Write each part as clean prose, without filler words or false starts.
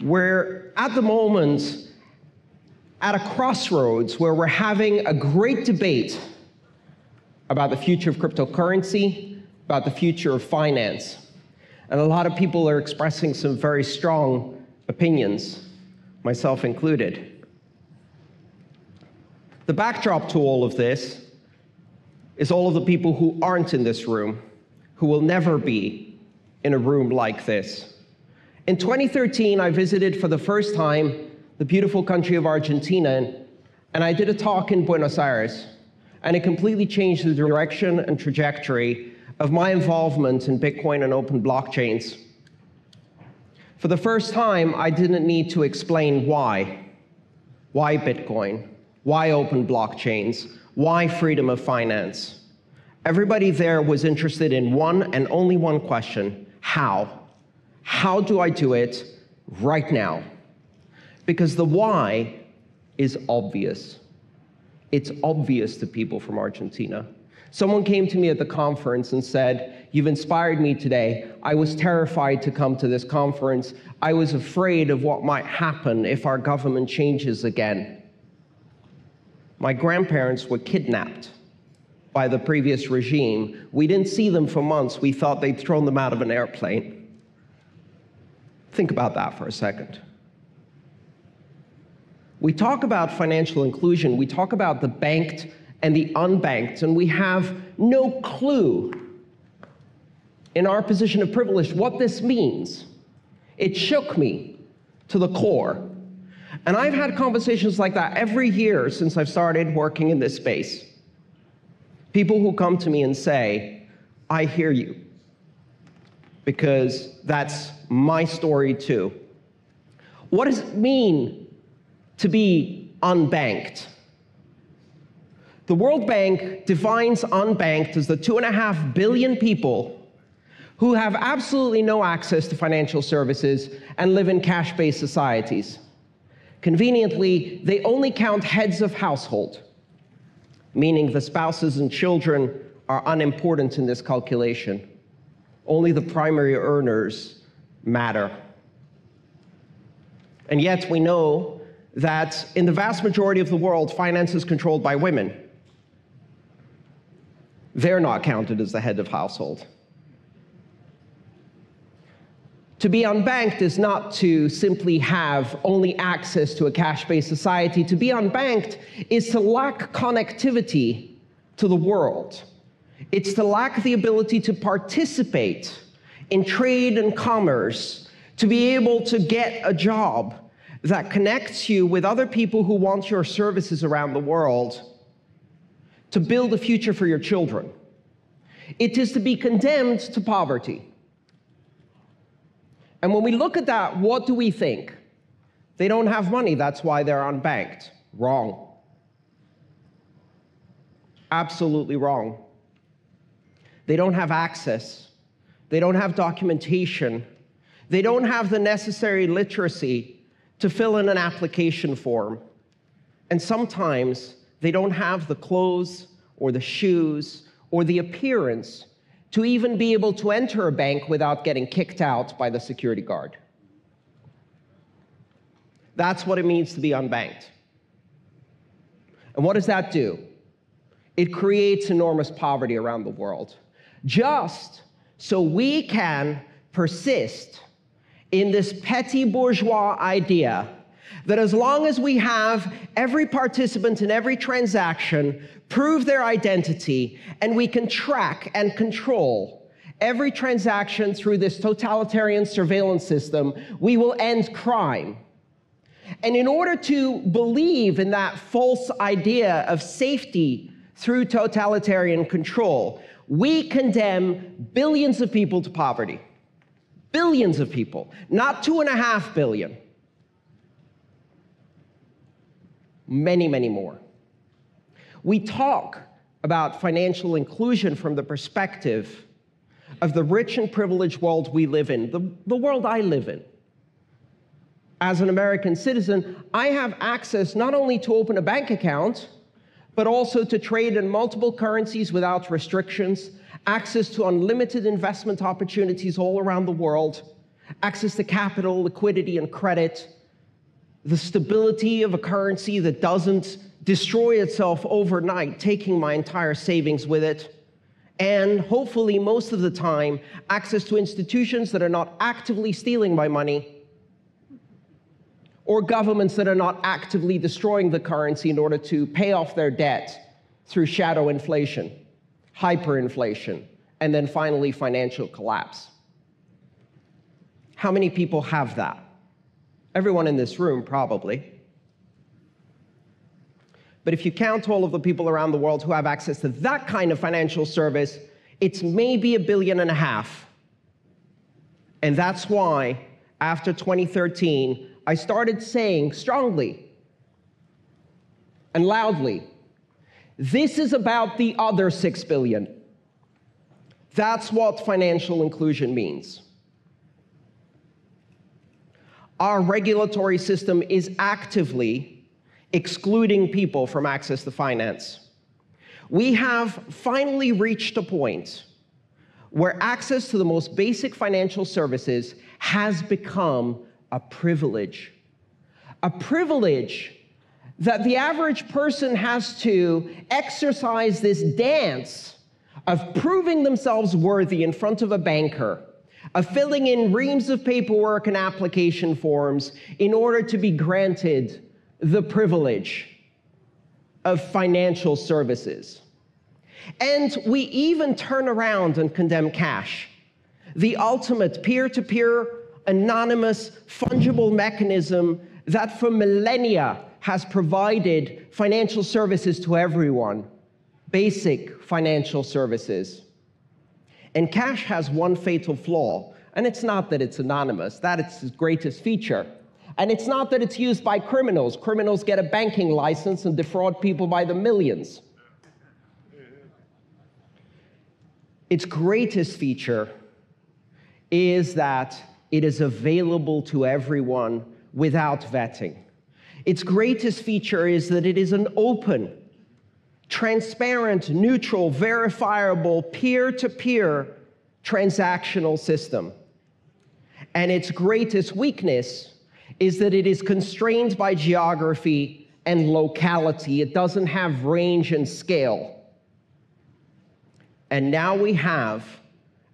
We're at the moment at a crossroads where we're having a great debate about the future of cryptocurrency, about the future of finance. And a lot of people are expressing some very strong opinions, myself included. The backdrop to all of this is all of the people who aren't in this room, who will never be in a room like this. In 2013, I visited for the first time the beautiful country of Argentina, and I did a talk in Buenos Aires, and it completely changed the direction and trajectory of my involvement in Bitcoin and open blockchains. For the first time, I didn't need to explain why. Why Bitcoin? Why open blockchains? Why freedom of finance? Everybody there was interested in one and only one question: how? How do I do it right now? Because the why is obvious. It's obvious to people from Argentina. Someone came to me at the conference and said, "You've inspired me today. I was terrified to come to this conference. I was afraid of what might happen if our government changes again. My grandparents were kidnapped by the previous regime. We didn't see them for months. We thought they'd thrown them out of an airplane." Think about that for a second. We talk about financial inclusion, we talk about the banked and the unbanked, and we have no clue in our position of privilege what this means. It shook me to the core. And I've had conversations like that every year since I've started working in this space. People who come to me and say, "I hear you," because that's my story too. What does it mean to be unbanked? The World Bank defines unbanked as the 2.5 billion people who have absolutely no access to financial services and live in cash-based societies. Conveniently, they only count heads of household, meaning the spouses and children are unimportant in this calculation. Only the primary earners matter. And yet we know that in the vast majority of the world, finance is controlled by women. They're not counted as the head of household. To be unbanked is not to simply have only access to a cash-based society. To be unbanked is to lack connectivity to the world. It's to lack the ability to participate in trade and commerce, to be able to get a job that connects you with other people who want your services around the world, to build a future for your children. It is to be condemned to poverty. And when we look at that, what do we think? They don't have money, that's why they're unbanked. Wrong. Absolutely wrong. They don't have access. They don't have documentation. They don't have the necessary literacy to fill in an application form. And sometimes they don't have the clothes or the shoes or the appearance to even be able to enter a bank without getting kicked out by the security guard. That's what it means to be unbanked. And what does that do? It creates enormous poverty around the world, just so we can persist in this petty bourgeois idea that as long as we have every participant in every transaction prove their identity, and we can track and control every transaction through this totalitarian surveillance system, we will end crime. And in order to believe in that false idea of safety through totalitarian control, we condemn billions of people to poverty. Billions of people, not 2.5 billion. Many, many more. We talk about financial inclusion from the perspective of the rich and privileged world we live in, the world I live in. As an American citizen, I have access not only to open a bank account, but also to trade in multiple currencies without restrictions, access to unlimited investment opportunities all around the world, access to capital, liquidity, and credit, the stability of a currency that doesn't destroy itself overnight, taking my entire savings with it, and hopefully most of the time, access to institutions that are not actively stealing my money, or governments that are not actively destroying the currency in order to pay off their debt through shadow inflation, hyperinflation, and then finally financial collapse. How many people have that? Everyone in this room, probably. But if you count all of the people around the world who have access to that kind of financial service, it's maybe 1.5 billion. And that's why, after 2013, I started saying strongly and loudly, this is about the other 6 billion. That's what financial inclusion means. Our regulatory system is actively excluding people from access to finance. We have finally reached a point where access to the most basic financial services has become a privilege. A privilege that the average person has to exercise this dance of proving themselves worthy in front of a banker, of filling in reams of paperwork and application forms in order to be granted the privilege of financial services. And we even turn around and condemn cash, the ultimate peer-to-peer, anonymous, fungible mechanism that for millennia has provided financial services to everyone, basic financial services. And cash has one fatal flaw, and it's not that it's anonymous, that it's its greatest feature. And it's not that it's used by criminals. Criminals get a banking license and defraud people by the millions. Its greatest feature is that it is available to everyone without vetting. Its greatest feature is that it is an open, transparent, neutral, verifiable, peer-to-peer transactional system. And its greatest weakness is that it is constrained by geography and locality. It doesn't have range and scale. And now we have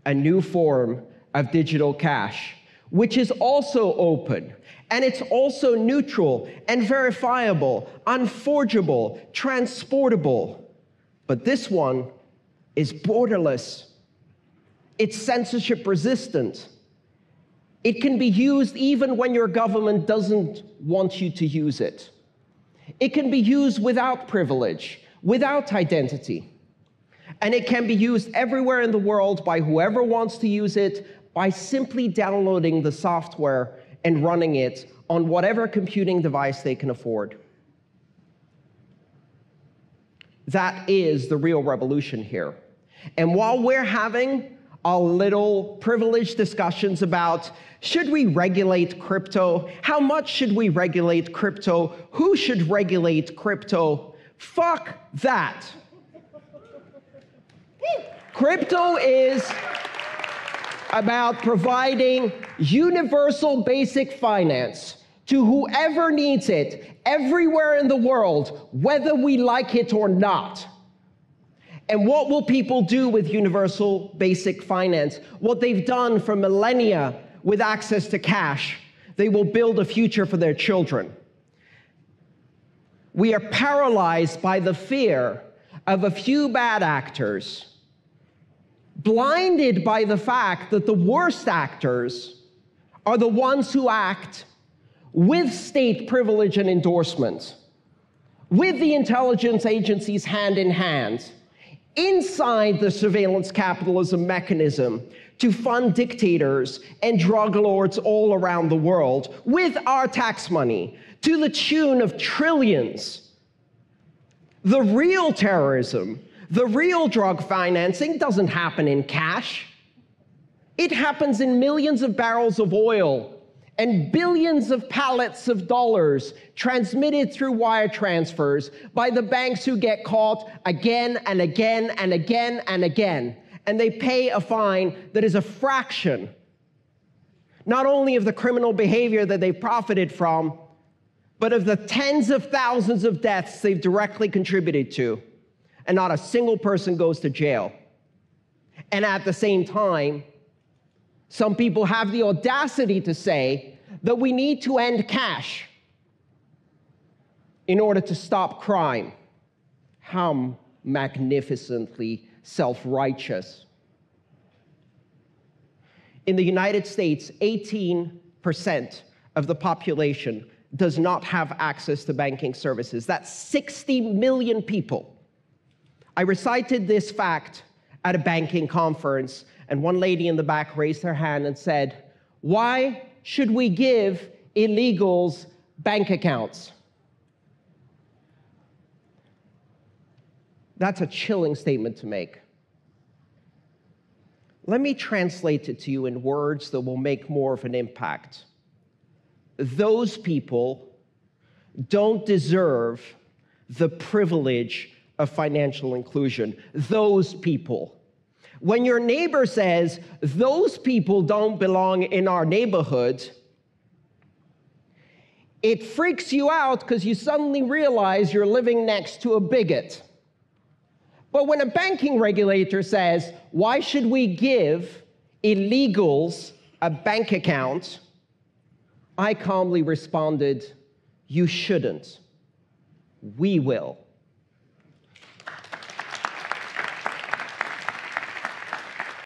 a new form of digital cash, which is also open, and it's also neutral and verifiable, unforgeable, transportable. But this one is borderless. It's censorship resistant. It can be used even when your government doesn't want you to use it. It can be used without privilege, without identity. And it can be used everywhere in the world by whoever wants to use it by simply downloading the software and running it on whatever computing device they can afford. That is the real revolution here. And while we're having a little privileged discussions about, should we regulate crypto? How much should we regulate crypto? Who should regulate crypto? Fuck that. Crypto is about providing universal basic finance to whoever needs it, everywhere in the world, whether we like it or not. And what will people do with universal basic finance? What they've done for millennia with access to cash, they will build a future for their children. We are paralyzed by the fear of a few bad actors, blinded by the fact that the worst actors are the ones who act with state privilege and endorsement, with the intelligence agencies hand in hand, inside the surveillance capitalism mechanism to fund dictators and drug lords all around the world with our tax money to the tune of trillions. The real terrorism, the real drug financing doesn't happen in cash. It happens in millions of barrels of oil and billions of pallets of dollars transmitted through wire transfers by the banks who get caught again and again and again and again. And they pay a fine that is a fraction, not only of the criminal behavior that they've profited from, but of the tens of thousands of deaths they've directly contributed to, and not a single person goes to jail. And at the same time, some people have the audacity to say that we need to end cash in order to stop crime. How magnificently self-righteous. In the United States, 18% of the population does not have access to banking services. That's 60 million people. I recited this fact at a banking conference, and one lady in the back raised her hand and said, "Why should we give illegals bank accounts?" That's a chilling statement to make. Let me translate it to you in words that will make more of an impact. Those people don't deserve the privilege of financial inclusion. Those people. When your neighbor says, "Those people don't belong in our neighborhood," it freaks you out because you suddenly realize you're living next to a bigot. But when a banking regulator says, "Why should we give illegals a bank account?" I calmly responded, "You shouldn't. We will."